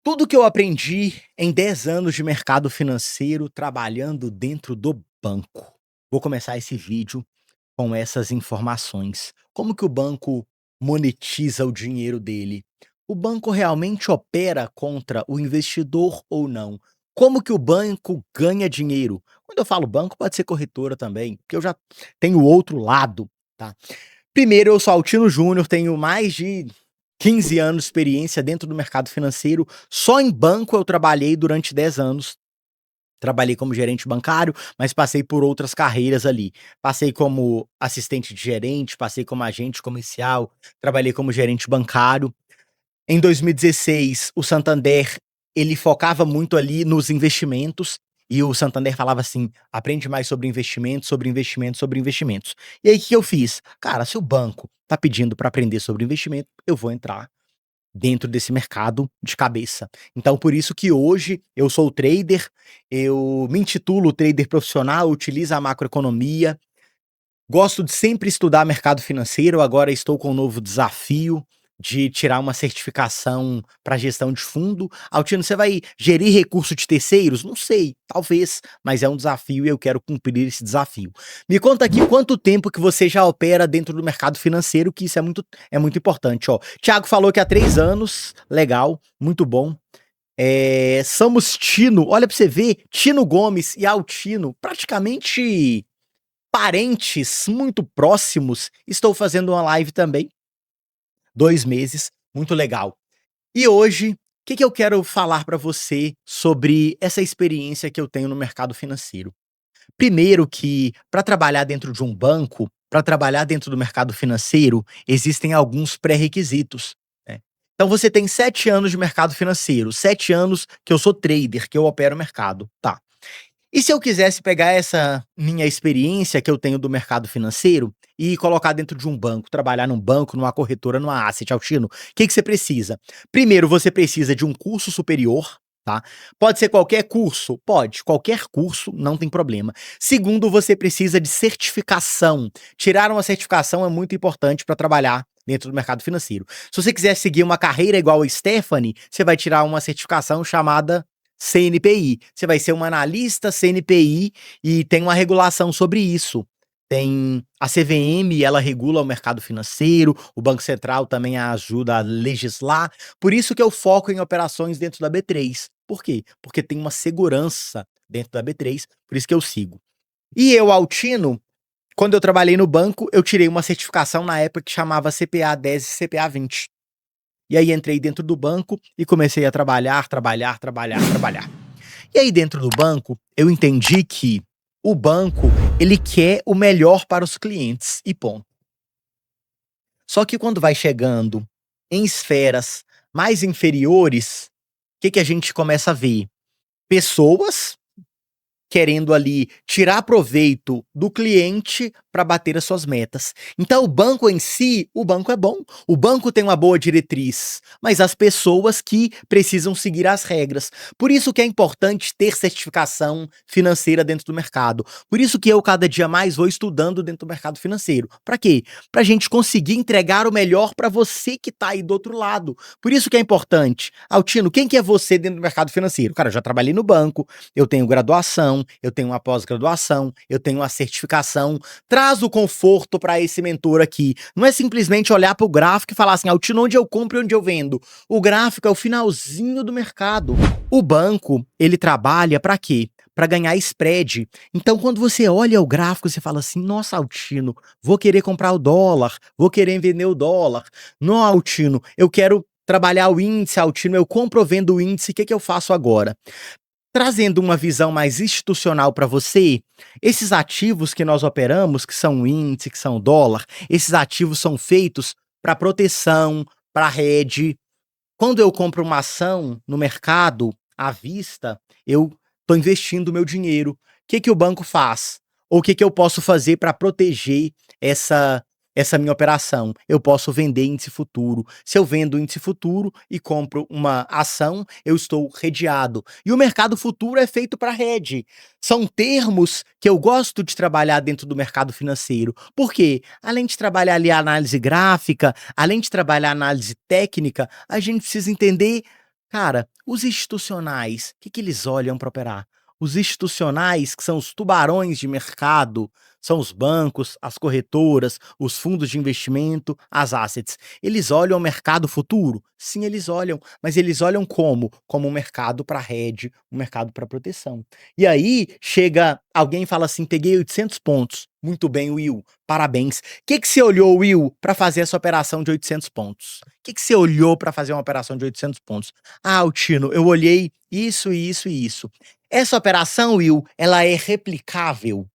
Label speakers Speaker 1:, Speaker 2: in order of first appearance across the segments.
Speaker 1: Tudo que eu aprendi em 10 anos de mercado financeiro trabalhando dentro do banco. Vou começar esse vídeo com essas informações. Como que o banco monetiza o dinheiro dele? O banco realmente opera contra o investidor ou não? Como que o banco ganha dinheiro? Quando eu falo banco, pode ser corretora também, porque eu já tenho o outro lado, tá? Primeiro, eu sou Altino Júnior, tenho mais de 15 anos de experiência dentro do mercado financeiro. Só em banco eu trabalhei durante 10 anos. Trabalhei como gerente bancário, mas passei por outras carreiras ali. Passei como assistente de gerente, passei como agente comercial, trabalhei como gerente bancário. Em 2016, o Santander, ele focava muito ali nos investimentos, e o Santander falava assim: "Aprende mais sobre investimentos, sobre investimentos, sobre investimentos". E aí, o que que eu fiz? Cara, se o banco tá pedindo para aprender sobre investimento, eu vou entrar dentro desse mercado de cabeça. Então, por isso que hoje eu sou trader, eu me intitulo trader profissional, utilizo a macroeconomia, gosto de sempre estudar mercado financeiro. Agora estou com um novo desafio de tirar uma certificação para gestão de fundo. Altino, você vai gerir recurso de terceiros? Não sei, talvez, mas é um desafio e eu quero cumprir esse desafio. Me conta aqui quanto tempo que você já opera dentro do mercado financeiro, que isso é muito importante, ó. Thiago falou que há 3 anos, legal, muito bom. Somos Tino, olha para você ver, Tino Gomes e Altino, praticamente parentes muito próximos. Estou fazendo uma live também, 2 meses, muito legal. E hoje, o que que eu quero falar para você sobre essa experiência que eu tenho no mercado financeiro? Primeiro que, para trabalhar dentro de um banco, para trabalhar dentro do mercado financeiro, existem alguns pré-requisitos, né. Então você tem 7 anos de mercado financeiro, 7 anos que eu sou trader, que eu opero o mercado, tá. E se eu quisesse pegar essa minha experiência que eu tenho do mercado financeiro e colocar dentro de um banco, trabalhar num banco, numa corretora, numa asset, Altino, o que que você precisa? Primeiro, você precisa de um curso superior, tá? Pode ser qualquer curso? Pode, qualquer curso, não tem problema. Segundo, você precisa de certificação. Tirar uma certificação é muito importante para trabalhar dentro do mercado financeiro. Se você quiser seguir uma carreira igual a Stephanie, você vai tirar uma certificação chamada CNPI. Você vai ser um analista CNPI e tem uma regulação sobre isso. Tem a CVM, ela regula o mercado financeiro, o Banco Central também a ajuda a legislar. Por isso que eu foco em operações dentro da B3. Por quê? Porque tem uma segurança dentro da B3, por isso que eu sigo. E eu, Altino, quando eu trabalhei no banco, eu tirei uma certificação na época que chamava CPA 10 e CPA 20. E aí entrei dentro do banco e comecei a trabalhar, trabalhar, trabalhar, trabalhar. E aí dentro do banco, eu entendi que o banco, ele quer o melhor para os clientes e ponto. Só que quando vai chegando em esferas mais inferiores, o que que a gente começa a ver? Pessoas querendo ali tirar proveito do cliente para bater as suas metas. Então o banco em si, o banco é bom, o banco tem uma boa diretriz, mas as pessoas que precisam seguir as regras. Por isso que é importante ter certificação financeira dentro do mercado. Por isso que eu cada dia mais vou estudando dentro do mercado financeiro. Para quê? Para a gente conseguir entregar o melhor para você que está aí do outro lado. Por isso que é importante. Altino, quem que é você dentro do mercado financeiro? Cara, eu já trabalhei no banco, eu tenho graduação, eu tenho uma pós-graduação, eu tenho uma certificação. Traz o conforto para esse mentor aqui. Não é simplesmente olhar para o gráfico e falar assim: Altino, onde eu compro e onde eu vendo? O gráfico é o finalzinho do mercado. O banco, ele trabalha para quê? Para ganhar spread. Então, quando você olha o gráfico, você fala assim: nossa, Altino, vou querer comprar o dólar, vou querer vender o dólar. Não, Altino, eu quero trabalhar o índice, Altino, eu compro ou vendo o índice, o que que eu faço agora? Trazendo uma visão mais institucional para você, esses ativos que nós operamos, que são o índice, que são o dólar, esses ativos são feitos para proteção, para hedge. Quando eu compro uma ação no mercado à vista, eu estou investindo o meu dinheiro. O que que o banco faz? Ou o que que eu posso fazer para proteger essa essa minha operação? Eu posso vender índice futuro. Se eu vendo índice futuro e compro uma ação, eu estou hedgeado. E o mercado futuro é feito para hedge. São termos que eu gosto de trabalhar dentro do mercado financeiro. Por quê? Além de trabalhar ali a análise gráfica, além de trabalhar a análise técnica, a gente precisa entender, cara, Os institucionais, o que que eles olham para operar? Os institucionais, que são os tubarões de mercado, são os bancos, as corretoras, os fundos de investimento, as assets. Eles olham o mercado futuro? Sim, eles olham, mas eles olham como? Como um mercado para hedge, um mercado para proteção. E aí chega alguém e fala assim: "Peguei 800 pontos". Muito bem, Will, parabéns. O que que você olhou, Will, para fazer essa operação de 800 pontos? O que que você olhou para fazer uma operação de 800 pontos? Ah, Altino, eu olhei isso, isso e isso. Essa operação, Will, ela é replicável?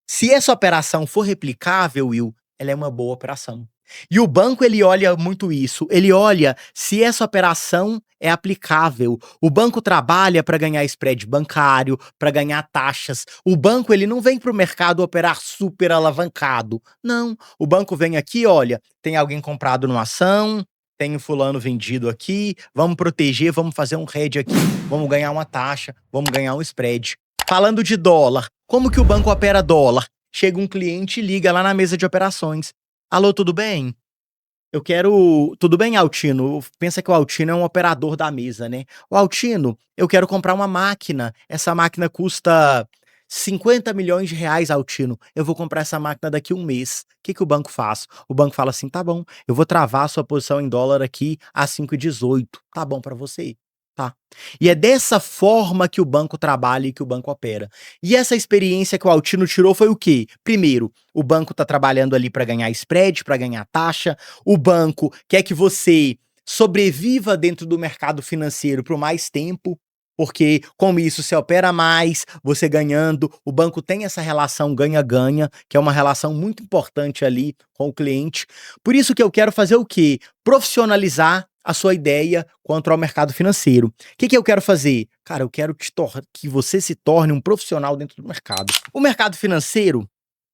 Speaker 1: Se essa operação for replicável, Will, ela é uma boa operação. E o banco ele olha muito isso, ele olha se essa operação é aplicável. O banco trabalha para ganhar spread bancário, para ganhar taxas. O banco ele não vem para o mercado operar super alavancado. Não, o banco vem aqui, olha, tem alguém comprado numa ação, tem um fulano vendido aqui, vamos proteger, vamos fazer um hedge aqui, vamos ganhar uma taxa, vamos ganhar um spread. Falando de dólar, como que o banco opera dólar? Chega um cliente e liga lá na mesa de operações. Alô, tudo bem? Eu quero. Tudo bem, Altino? Pensa que o Altino é um operador da mesa, né? O Altino, eu quero comprar uma máquina. Essa máquina custa 50 milhões de reais, Altino. Eu vou comprar essa máquina daqui a um mês. O que que o banco faz? O banco fala assim: tá bom, eu vou travar a sua posição em dólar aqui a 5,18. Tá bom para você? Tá. E é dessa forma que o banco trabalha e que o banco opera. E essa experiência que o Altino tirou foi o quê? Primeiro, o banco está trabalhando ali para ganhar spread, para ganhar taxa. O banco quer que você sobreviva dentro do mercado financeiro por mais tempo, porque com isso você opera mais, você ganhando. O banco tem essa relação ganha-ganha, que é uma relação muito importante ali com o cliente. Por isso que eu quero fazer o quê? Profissionalizar a sua ideia quanto ao mercado financeiro. O que que eu quero fazer? Cara, eu quero que você se torne um profissional dentro do mercado. O mercado financeiro,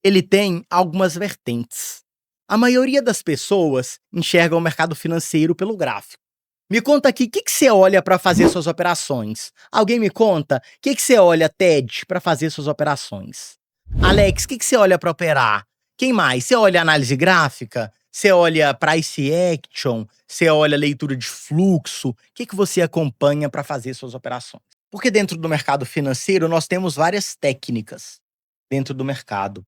Speaker 1: ele tem algumas vertentes. A maioria das pessoas enxerga o mercado financeiro pelo gráfico. Me conta aqui, o que que você olha para fazer suas operações? Alguém me conta, o que que você olha, Ted, para fazer suas operações? Alex, o que que você olha para operar? Quem mais? Você olha análise gráfica? Você olha price action? Você olha leitura de fluxo? O que que você acompanha para fazer suas operações? Porque dentro do mercado financeiro nós temos várias técnicas dentro do mercado.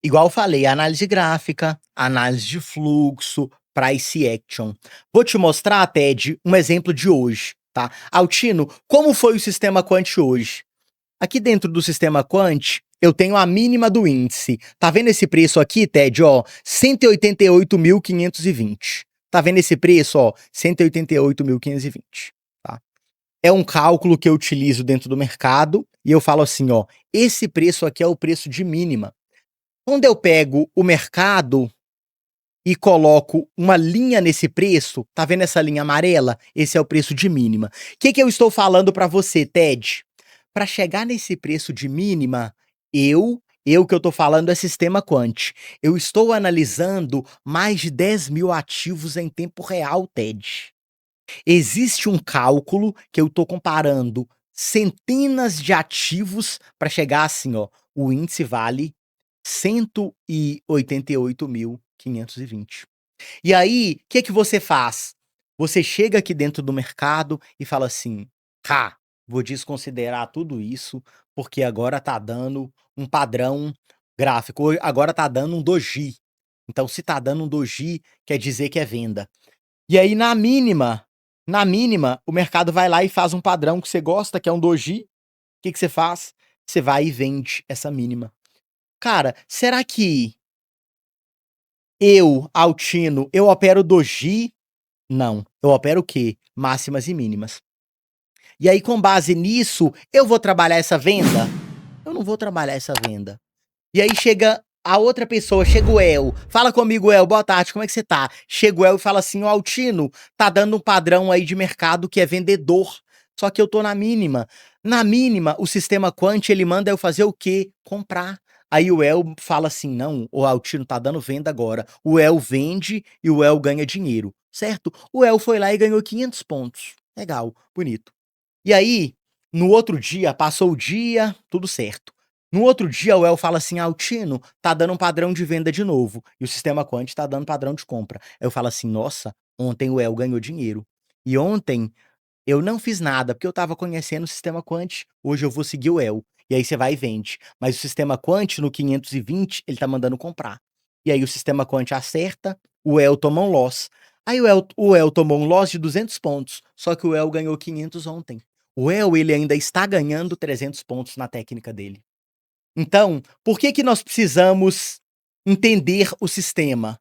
Speaker 1: Igual eu falei, análise gráfica, análise de fluxo, price action. Vou te mostrar, Ted, um exemplo de hoje, tá? Altino, como foi o sistema Quant hoje? Aqui dentro do sistema Quant, eu tenho a mínima do índice. Tá vendo esse preço aqui, Ted? Ó, 188.520. Tá vendo esse preço, ó? 188.520, tá? É um cálculo que eu utilizo dentro do mercado e eu falo assim, ó, esse preço aqui é o preço de mínima. Quando eu pego o mercado e coloco uma linha nesse preço, tá vendo essa linha amarela? Esse é o preço de mínima. O que que eu estou falando para você, Ted? Para chegar nesse preço de mínima, eu que eu tô falando é sistema Quant. Eu estou analisando mais de 10.000 ativos em tempo real, Ted. Existe um cálculo que eu tô comparando centenas de ativos para chegar assim, ó, o índice vale 188.520. E aí, o que que você faz? Você chega aqui dentro do mercado e fala assim: "Tá, vou desconsiderar tudo isso, porque agora tá dando um padrão gráfico, agora tá dando um doji. Então se tá dando um doji, quer dizer que é venda". E aí na mínima, o mercado vai lá e faz um padrão que você gosta, que é um doji. O que que você faz? Você vai e vende essa mínima. Cara, será que eu, Altino, eu opero doji? Não. Eu opero o quê? Máximas e mínimas. E aí, com base nisso, eu vou trabalhar essa venda? Eu não vou trabalhar essa venda. E aí chega a outra pessoa, chega o El. Fala comigo, El. Boa tarde, como é que você tá? Chega o El e fala assim: "Ô Altino, tá dando um padrão aí de mercado que é vendedor. Só que eu tô na mínima". Na mínima, o sistema Quant, ele manda eu fazer o quê? Comprar. Aí o El fala assim: "Não, o Altino tá dando venda agora". O El vende e o El ganha dinheiro, certo? O El foi lá e ganhou 500 pontos. Legal, bonito. E aí, no outro dia, passou o dia, tudo certo. No outro dia, o El fala assim: "Altino, tá dando um padrão de venda de novo, e o sistema Quant tá dando padrão de compra". Aí eu falo assim: "Nossa, ontem o El ganhou dinheiro". E ontem Eu não fiz nada, porque eu estava conhecendo o sistema quant, hoje eu vou seguir o El. E aí você vai e vende. Mas o sistema quant no 520, ele tá mandando comprar. E aí o sistema quant acerta, o El toma um loss. Aí o El tomou um loss de 200 pontos, só que o El ganhou 500 ontem. O El, ele ainda está ganhando 300 pontos na técnica dele. Então, por que que nós precisamos entender o sistema?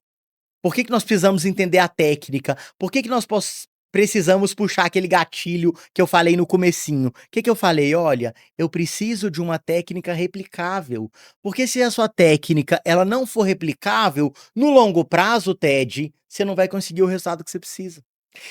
Speaker 1: Por que que nós precisamos entender a técnica? Por que que nós precisamos puxar aquele gatilho que eu falei no comecinho? O que que eu falei? Olha, eu preciso de uma técnica replicável, porque se a sua técnica ela não for replicável, no longo prazo, Ted, você não vai conseguir o resultado que você precisa.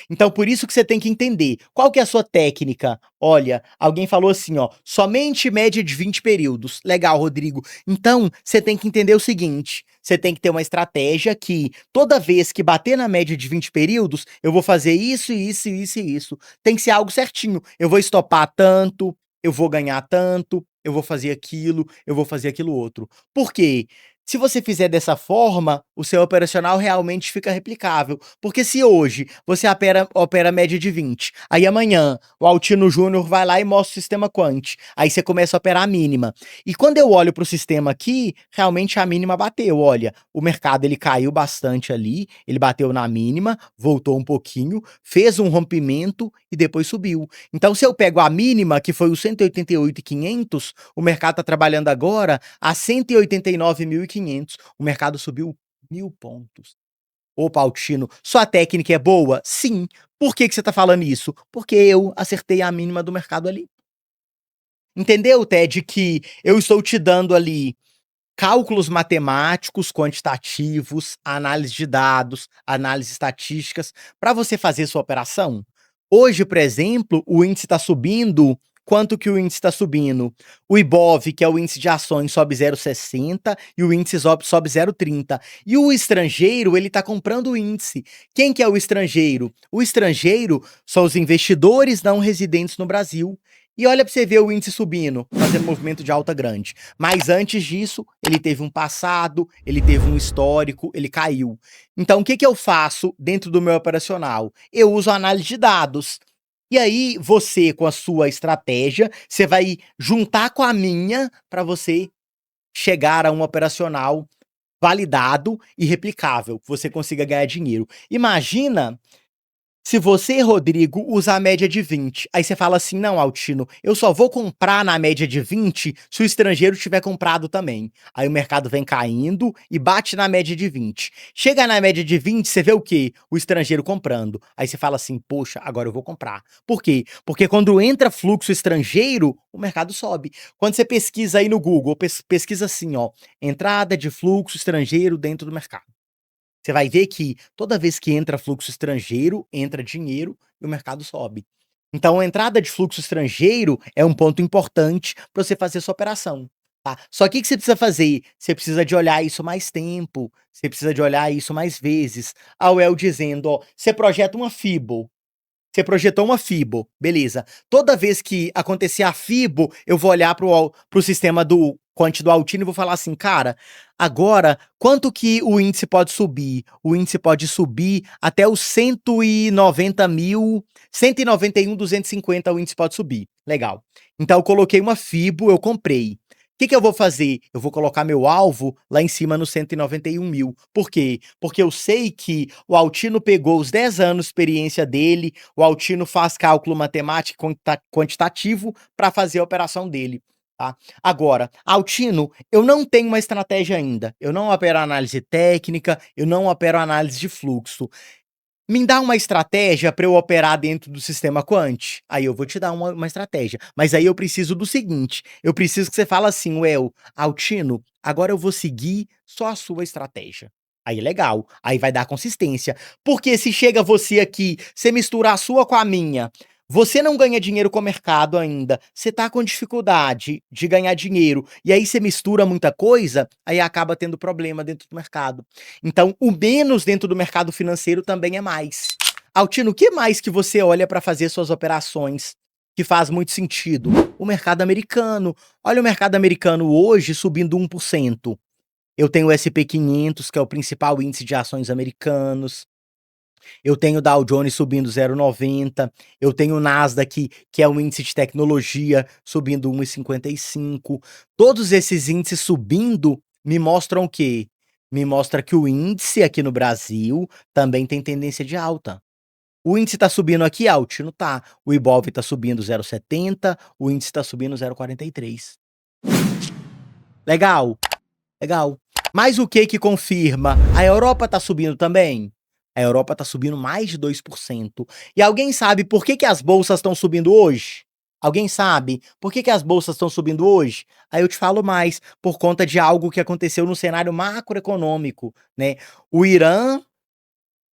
Speaker 1: Então por isso que você tem que entender, qual que é a sua técnica? Olha, alguém falou assim, ó, somente média de 20 períodos. Legal, Rodrigo. Então, você tem que entender o seguinte, você tem que ter uma estratégia que toda vez que bater na média de 20 períodos, eu vou fazer isso, isso, isso e isso. Tem que ser algo certinho. Eu vou estopar tanto, eu vou ganhar tanto, eu vou fazer aquilo, eu vou fazer aquilo outro. Por quê? Se você fizer dessa forma, o seu operacional realmente fica replicável. Porque se hoje você opera média de 20, aí amanhã o Altino Júnior vai lá e mostra o sistema quant, aí você começa a operar a mínima. E quando eu olho para o sistema aqui, realmente a mínima bateu. Olha, o mercado ele caiu bastante ali, ele bateu na mínima, voltou um pouquinho, fez um rompimento e depois subiu. Então, se eu pego a mínima, que foi o 188.500, o mercado está trabalhando agora a 189.500. O mercado subiu 1.000 pontos. Opa, Altino, sua técnica é boa? Sim. Por que que você está falando isso? Porque eu acertei a mínima do mercado ali. Entendeu, Ted, que eu estou te dando ali cálculos matemáticos, quantitativos, análise de dados, análise estatísticas, para você fazer sua operação? Hoje, por exemplo, o índice está subindo. Quanto que o índice está subindo? O Ibov, que é o índice de ações, sobe 0,60 e o índice sobe 0,30. E o estrangeiro, ele está comprando o índice. Quem que é o estrangeiro? O estrangeiro são os investidores não residentes no Brasil. E olha para você ver o índice subindo, fazendo movimento de alta grande. Mas antes disso, ele teve um passado, ele teve um histórico, ele caiu. Então, o que que eu faço dentro do meu operacional? Eu uso a análise de dados. E aí, você, com a sua estratégia, você vai juntar com a minha para você chegar a um operacional validado e replicável, que você consiga ganhar dinheiro. Imagina se você, Rodrigo, usa a média de 20, aí você fala assim: "Não, Altino, eu só vou comprar na média de 20 se o estrangeiro tiver comprado também". Aí o mercado vem caindo e bate na média de 20. Chega na média de 20, você vê o quê? O estrangeiro comprando. Aí você fala assim: "Poxa, agora eu vou comprar". Por quê? Porque quando entra fluxo estrangeiro, o mercado sobe. Quando você pesquisa aí no Google, pesquisa assim, ó, entrada de fluxo estrangeiro dentro do mercado. Você vai ver que toda vez que entra fluxo estrangeiro, entra dinheiro e o mercado sobe. Então, a entrada de fluxo estrangeiro é um ponto importante para você fazer sua operação, tá? Só que o que você precisa fazer? Você precisa de olhar isso mais tempo, você precisa de olhar isso mais vezes. A UEL dizendo, ó, você projeta uma FIBO, você projetou uma FIBO, beleza. Toda vez que acontecer a FIBO, eu vou olhar para o sistema do quant do Altino e vou falar assim, cara, agora quanto que o índice pode subir? O índice pode subir até os 190.000, 191.250 o índice pode subir. Legal. Então eu coloquei uma FIBO, eu comprei. O que que eu vou fazer? Eu vou colocar meu alvo lá em cima no 191.000. Por quê? Porque eu sei que o Altino pegou os 10 anos de experiência dele, o Altino faz cálculo matemático quantitativo para fazer a operação dele, tá? Agora, Altino, eu não tenho uma estratégia ainda. Eu não opero análise técnica, eu não opero análise de fluxo. Me dá uma estratégia para eu operar dentro do sistema quant? Aí eu vou te dar uma estratégia, mas aí eu preciso do seguinte, eu preciso que você fala assim: "Well, Altino, agora eu vou seguir só a sua estratégia". Aí legal, aí vai dar consistência, porque se chega você aqui, você mistura a sua com a minha, você não ganha dinheiro com o mercado ainda, você tá com dificuldade de ganhar dinheiro, e aí você mistura muita coisa, aí acaba tendo problema dentro do mercado. Então, o menos dentro do mercado financeiro também é mais. Altino, o que mais que você olha para fazer suas operações que faz muito sentido? O mercado americano. Olha o mercado americano hoje subindo 1%. Eu tenho o S&P 500, que é o principal índice de ações americanos. eu tenho o Dow Jones subindo 0,90, eu tenho o Nasdaq, que é um índice de tecnologia, subindo 1,55. Todos esses índices subindo me mostram o quê? Me mostra que o índice aqui no Brasil também tem tendência de alta. O índice tá subindo aqui, Altino tá. O Ibov tá subindo 0,70, o índice tá subindo 0,43. Legal, legal. Mas o que que confirma? A Europa tá subindo também? A Europa tá subindo mais de 2%. E alguém sabe por que que as bolsas estão subindo hoje? Alguém sabe por que que as bolsas estão subindo hoje? Aí eu te falo mais, por conta de algo que aconteceu no cenário macroeconômico, né? O Irã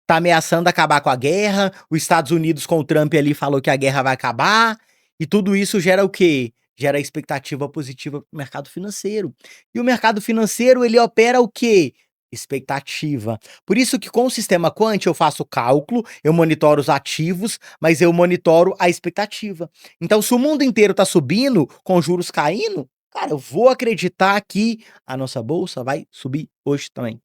Speaker 1: tá ameaçando acabar com a guerra, os Estados Unidos com o Trump ali falou que a guerra vai acabar, e tudo isso gera o quê? Gera expectativa positiva para o mercado financeiro. E o mercado financeiro, ele opera o quê? Expectativa. Por isso que com o sistema quant eu faço cálculo, eu monitoro os ativos, mas eu monitoro a expectativa. Então, se o mundo inteiro tá subindo, com juros caindo, cara, eu vou acreditar que a nossa bolsa vai subir hoje também.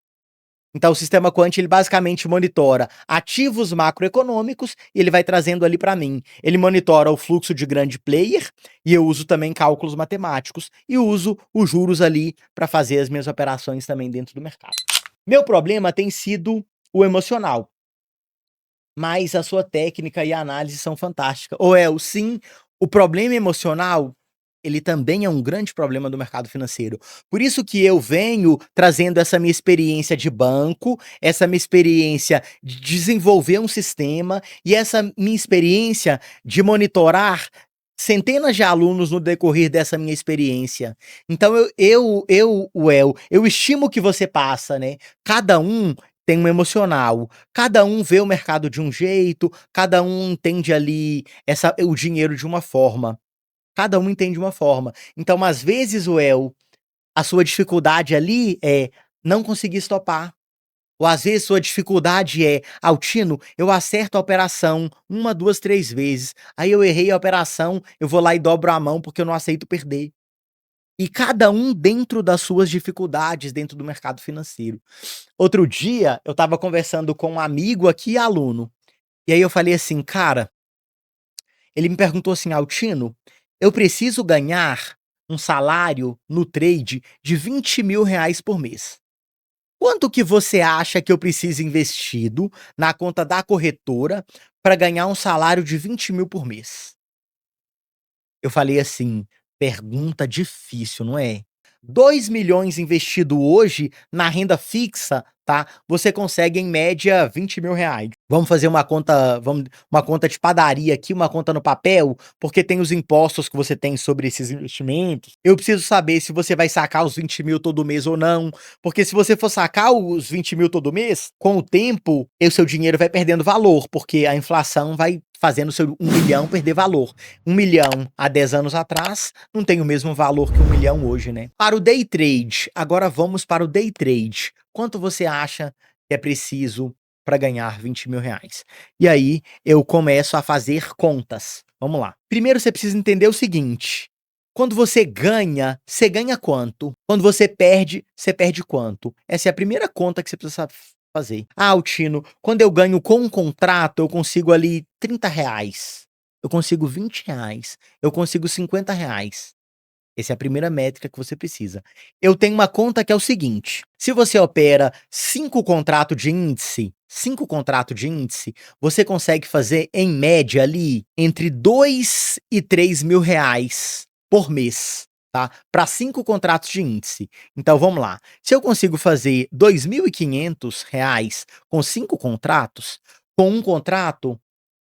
Speaker 1: Então o sistema quant ele basicamente monitora ativos macroeconômicos e ele vai trazendo ali para mim. Ele monitora o fluxo de grande player e eu uso também cálculos matemáticos e uso os juros ali para fazer as minhas operações também dentro do mercado. Meu problema tem sido o emocional, mas a sua técnica e a análise são fantásticas. Sim, o problema emocional ele também é um grande problema do mercado financeiro. Por isso que eu venho trazendo essa minha experiência de banco, essa minha experiência de desenvolver um sistema e essa minha experiência de monitorar centenas de alunos no decorrer dessa minha experiência. Então eu estimo o que você passa, né? Cada um tem um emocional, cada um vê o mercado de um jeito, cada um entende ali o dinheiro de uma forma. Cada um entende de uma forma. Então, às vezes, a sua dificuldade ali é não conseguir estopar. Ou às vezes sua dificuldade é, Altino, eu acerto a operação 1, 2, 3 vezes. Aí eu errei a operação, eu vou lá e dobro a mão porque eu não aceito perder. E cada um dentro das suas dificuldades dentro do mercado financeiro. Outro dia, eu estava conversando com um amigo aqui, aluno. E aí eu falei assim, cara, ele me perguntou assim: "Altino, eu preciso ganhar um salário no trade de R$ 20.000 por mês. Quanto que você acha que eu preciso investido na conta da corretora para ganhar um salário de 20.000 por mês?" Eu falei assim: "Pergunta difícil, não é? 2.000.000 investido hoje na renda fixa, tá, você consegue em média R$ 20.000. Vamos fazer uma conta de padaria aqui, uma conta no papel, porque tem os impostos que você tem sobre esses investimentos. Eu preciso saber se você vai sacar os 20.000 todo mês ou não, porque se você for sacar os 20.000 todo mês, com o tempo, o seu dinheiro vai perdendo valor, porque a inflação vai fazendo o seu 1.000.000 perder valor. 1.000.000 há 10 anos atrás não tem o mesmo valor que 1.000.000 hoje, né? Para o day trade, agora vamos para o day trade. Quanto você acha que é preciso para ganhar R$ 20.000? E aí eu começo a fazer contas. Vamos lá. Primeiro você precisa entender o seguinte: quando você ganha quanto? Quando você perde quanto? Essa é a primeira conta que você precisa fazer. Ah, Altino, quando eu ganho com um contrato, eu consigo ali R$ 30. Eu consigo R$ 20. Eu consigo R$ 50. Essa é a primeira métrica que você precisa. Eu tenho uma conta que é o seguinte: se você opera 5 contratos de índice, você consegue fazer, em média, ali, entre R$ 2.000 e R$ 3.000 por mês, tá? Para 5 contratos de índice. Então vamos lá. Se eu consigo fazer R$ 2.500 com 5 contratos, com um contrato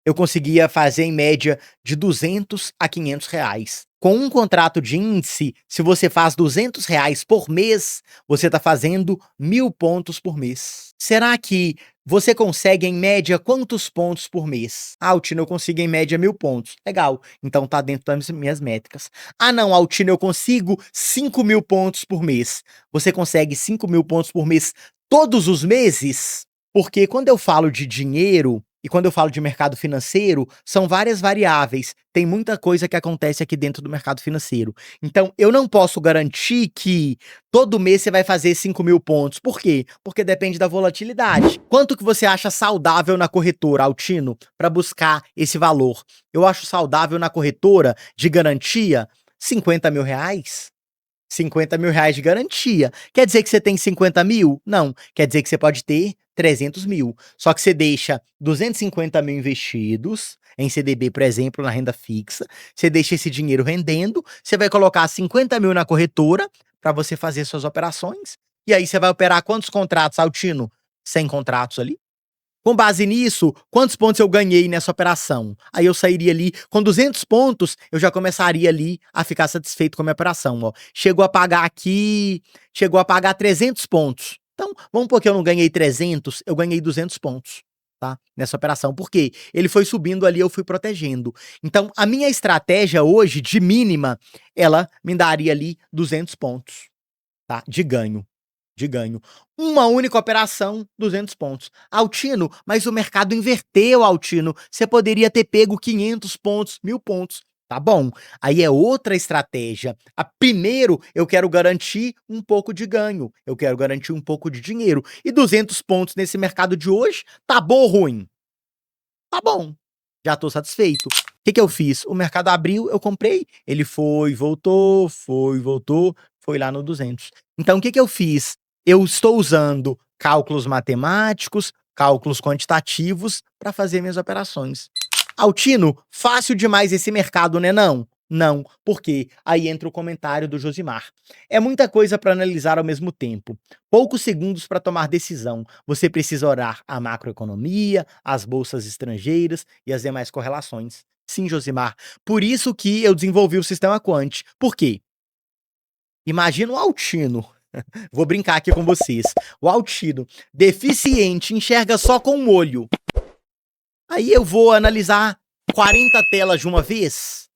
Speaker 1: eu conseguia fazer em média de R$ 200 a R$ 500. Com um contrato de índice, se você faz R$ 200 por mês, você está fazendo 1.000 pontos por mês. Será que você consegue, em média, quantos pontos por mês? Altino, eu consigo em média 1.000 pontos. Legal, então tá dentro das minhas métricas. Ah não, Altino, eu consigo 5.000 pontos por mês. Você consegue 5.000 pontos por mês todos os meses? Porque quando eu falo de dinheiro, E quando eu falo de mercado financeiro, são várias variáveis, tem muita coisa que acontece aqui dentro do mercado financeiro. Então eu não posso garantir que todo mês você vai fazer 5.000 pontos. Por quê? Porque depende da volatilidade. Quanto que você acha saudável na corretora, Altino, para buscar esse valor? Eu acho saudável na corretora de garantia R$ 50.000. R$ 50.000 de garantia. Quer dizer que você tem 50.000? Não. Quer dizer que você pode ter 300.000. Só que você deixa 250.000 investidos em CDB, por exemplo, na renda fixa. Você deixa esse dinheiro rendendo. Você vai colocar 50.000 na corretora para você fazer suas operações. E aí você vai operar quantos contratos, Altino? 100 contratos ali. Com base nisso, quantos pontos eu ganhei nessa operação? Aí eu sairia ali com 200 pontos, eu já começaria ali a ficar satisfeito com a minha operação, ó. Chegou a pagar 300 pontos. Então, vamos supor que eu não ganhei 300, eu ganhei 200 pontos, tá? Nessa operação, porque ele foi subindo ali, eu fui protegendo. Então, a minha estratégia hoje, de mínima, ela me daria ali 200 pontos, tá? De ganho. Uma única operação, 200 pontos. Altino, mas o mercado inverteu, Altino. Você poderia ter pego 500 pontos, 1.000 pontos. Tá bom. Aí é outra estratégia. Primeiro, eu quero garantir um pouco de ganho. Eu quero garantir um pouco de dinheiro. E 200 pontos nesse mercado de hoje, tá bom ou ruim? Tá bom. Já tô satisfeito. O que que eu fiz? O mercado abriu, eu comprei, ele foi, voltou, foi lá no 200. Então o que que eu fiz? Eu estou usando cálculos matemáticos, cálculos quantitativos para fazer minhas operações. Altino, fácil demais esse mercado, né não? Não, porque aí entra o comentário do Josimar. É muita coisa para analisar ao mesmo tempo. Poucos segundos para tomar decisão. Você precisa orar a macroeconomia, as bolsas estrangeiras e as demais correlações. Sim, Josimar. Por isso que eu desenvolvi o sistema Quant. Por quê? Imagina o Altino. Vou brincar aqui com vocês. O Altino, deficiente, enxerga só com um olho. Aí eu vou analisar 40 telas de uma vez?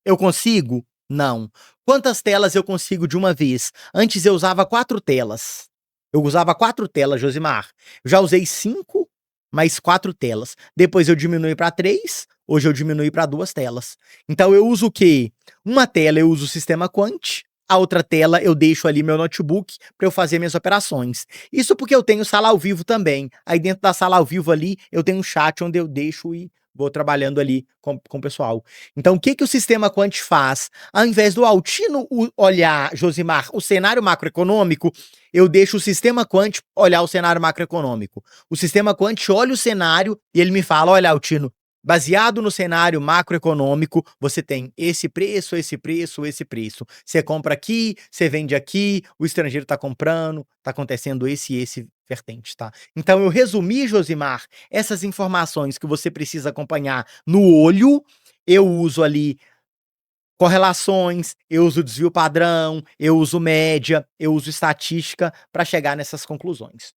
Speaker 1: Eu consigo? Não. Quantas telas eu consigo de uma vez? Antes eu usava 4 telas. Eu usava 4 telas, Josimar. Eu já usei 5, mais 4 telas. Depois eu diminui para 3, hoje eu diminui para 2 telas. Então eu uso o quê? Uma tela eu uso o sistema Quant, a outra tela eu deixo ali meu notebook para eu fazer minhas operações. Isso porque eu tenho sala ao vivo também. Aí dentro da sala ao vivo ali, eu tenho um chat onde eu deixo e vou trabalhando ali com o pessoal. Então o que que o sistema Quant faz? Ao invés do Altino olhar, Josimar, o cenário macroeconômico, eu deixo o sistema Quant olhar o cenário macroeconômico. O sistema Quant olha o cenário e ele me fala: olha, Altino, baseado no cenário macroeconômico, você tem esse preço, esse preço, esse preço. Você compra aqui, você vende aqui, o estrangeiro está comprando, está acontecendo esse e esse vertente, tá? Então eu resumi, Josimar, essas informações que você precisa acompanhar no olho, eu uso ali correlações, eu uso desvio padrão, eu uso média, eu uso estatística para chegar nessas conclusões.